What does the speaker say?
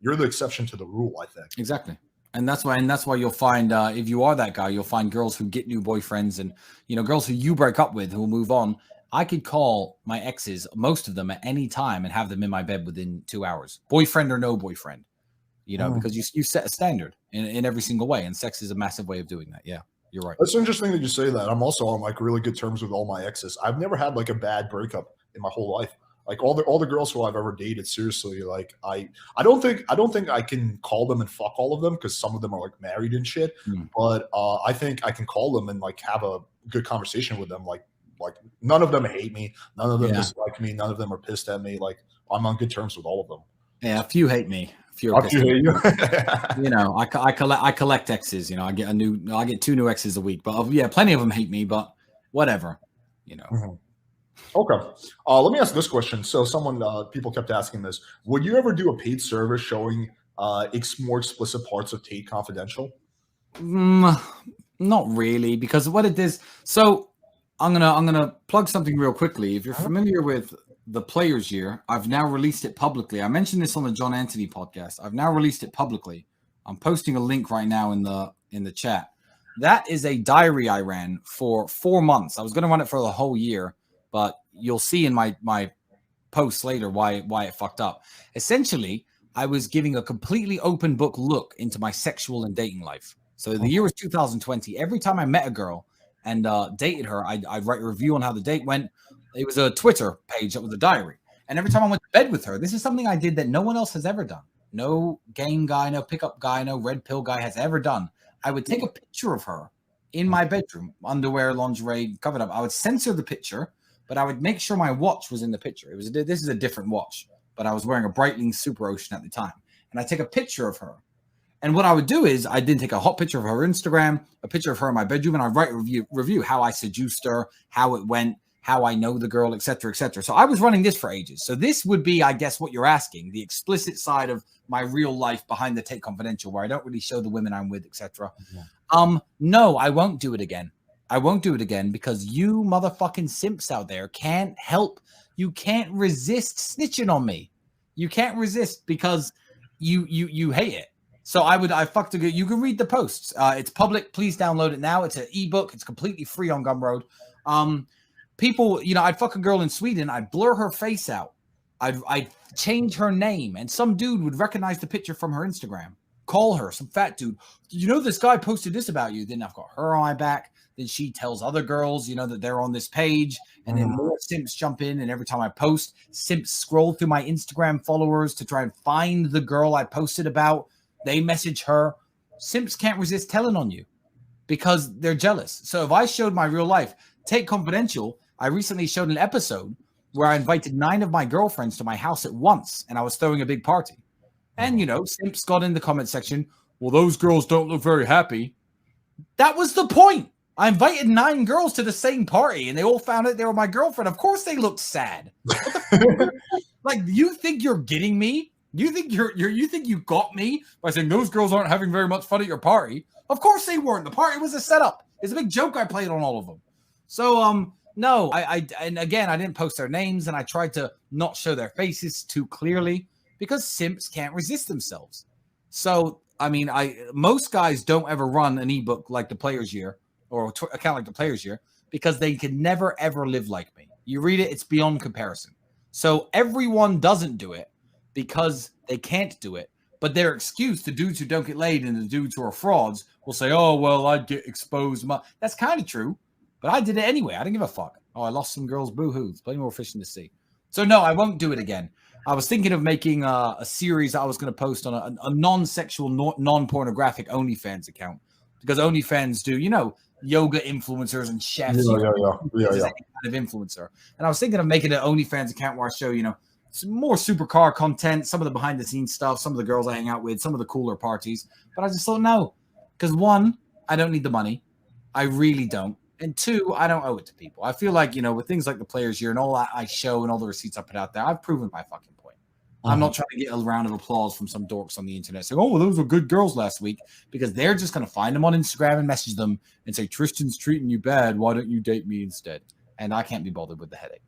you're the exception to the rule, I think. Exactly. And that's why you'll find, if you are that guy, you'll find girls who get new boyfriends and, you know, girls who you break up with who will move on. I could call my exes, most of them, at any time and have them in my bed within 2 hours, boyfriend or no boyfriend, you know, because you set a standard in every single way. And sex is a massive way of doing that. Yeah, you're right. That's interesting that you say that. I'm also on like really good terms with all my exes. I've never had like a bad breakup in my whole life. Like all the girls who I've ever dated, seriously, like I don't think I can call them and fuck all of them, because some of them are like married and shit. But I think I can call them and like have a good conversation with them. Like none of them hate me, none of them dislike me, none of them are pissed at me. Like I'm on good terms with all of them. Yeah, a few hate me. A few are pissed at me. You know, I collect exes. You know, I get 2 new exes a week. But yeah, plenty of them hate me. But whatever, you know. Okay. Let me ask this question. So people kept asking this. Would you ever do a paid service showing more explicit parts of Tate Confidential? Not really, because what it is. So I'm gonna plug something real quickly. If you're familiar with the Players Year, I've now released it publicly. I mentioned this on the John Anthony podcast. I've now released it publicly. I'm posting a link right now in the chat. That is a diary I ran for 4 months. I was going to run it for the whole year, but you'll see in my posts later why it fucked up. Essentially, I was giving a completely open book look into my sexual and dating life. So the year was 2020. Every time I met a girl and dated her, I'd write a review on how the date went. It was a Twitter page that was a diary. And every time I went to bed with her, this is something I did that no one else has ever done. No game guy, no pickup guy, no RedPill guy has ever done. I would take a picture of her in my bedroom, underwear, lingerie, covered up. I would censor the picture, but I would make sure my watch was in the picture. This is a different watch, but I was wearing a Breitling Super Ocean at the time. And I take a picture of her. And what I would do is I did take a hot picture of her Instagram, a picture of her in my bedroom, and I write a review how I seduced her, how it went, how I know the girl, et cetera, et cetera. So I was running this for ages. So this would be, I guess, what you're asking, the explicit side of my real life behind the Tate Confidential, where I don't really show the women I'm with, et cetera. No, I won't do it again. I won't do it again because you motherfucking simps out there can't help. You can't resist snitching on me. You can't resist because you hate it. So I fucked a good. You can read the posts. It's public. Please download it now. It's an ebook. It's completely free on Gumroad. People, you know, I'd fuck a girl in Sweden. I'd blur her face out. I'd change her name, and some dude would recognize the picture from her Instagram. Call her, some fat dude. You know, this guy posted this about you. Then I've got her on my back. Then she tells other girls, you know, that they're on this page. And then more simps jump in. And every time I post, simps scroll through my Instagram followers to try and find the girl I posted about. They message her. Simps can't resist telling on you because they're jealous. So if I showed my real life, Tate Confidential, I recently showed an episode where I invited 9 of my girlfriends to my house at once, and I was throwing a big party. And, you know, simps got in the comment section, well, those girls don't look very happy. That was the point. I invited 9 girls to the same party, and they all found out they were my girlfriend. Of course they looked sad. Like, you think you're getting me? You think you think you got me by saying those girls aren't having very much fun at your party? Of course they weren't. The party was a setup. It's a big joke I played on all of them. So, no, and again, I didn't post their names, and I tried to not show their faces too clearly because simps can't resist themselves. So, I mean, most guys don't ever run an ebook like the Players Year or account like the Players Year because they could never, ever live like me. You read it, it's beyond comparison. So everyone doesn't do it because they can't do it. But their excuse, the dudes who don't get laid and the dudes who are frauds will say, oh, well, I'd get exposed. That's kind of true. But I did it anyway. I didn't give a fuck. Oh, I lost some girls. Boo-hoo. Plenty more fish in the sea. So, no, I won't do it again. I was thinking of making a series I was going to post on a non-sexual, non-pornographic OnlyFans account. Because OnlyFans do, you know, yoga influencers and chefs. Yeah. Any kind of influencer. And I was thinking of making an OnlyFans account where I show, you know, some more supercar content, some of the behind-the-scenes stuff, some of the girls I hang out with, some of the cooler parties. But I just thought, no. Because 1, I don't need the money. I really don't. And 2, I don't owe it to people. I feel like, you know, with things like the Players Year and all I show and all the receipts I put out there, I've proven my fucking point. I'm not trying to get a round of applause from some dorks on the internet saying, oh, well, those were good girls last week, because they're just going to find them on Instagram and message them and say, Tristan's treating you bad. Why don't you date me instead? And I can't be bothered with the headache.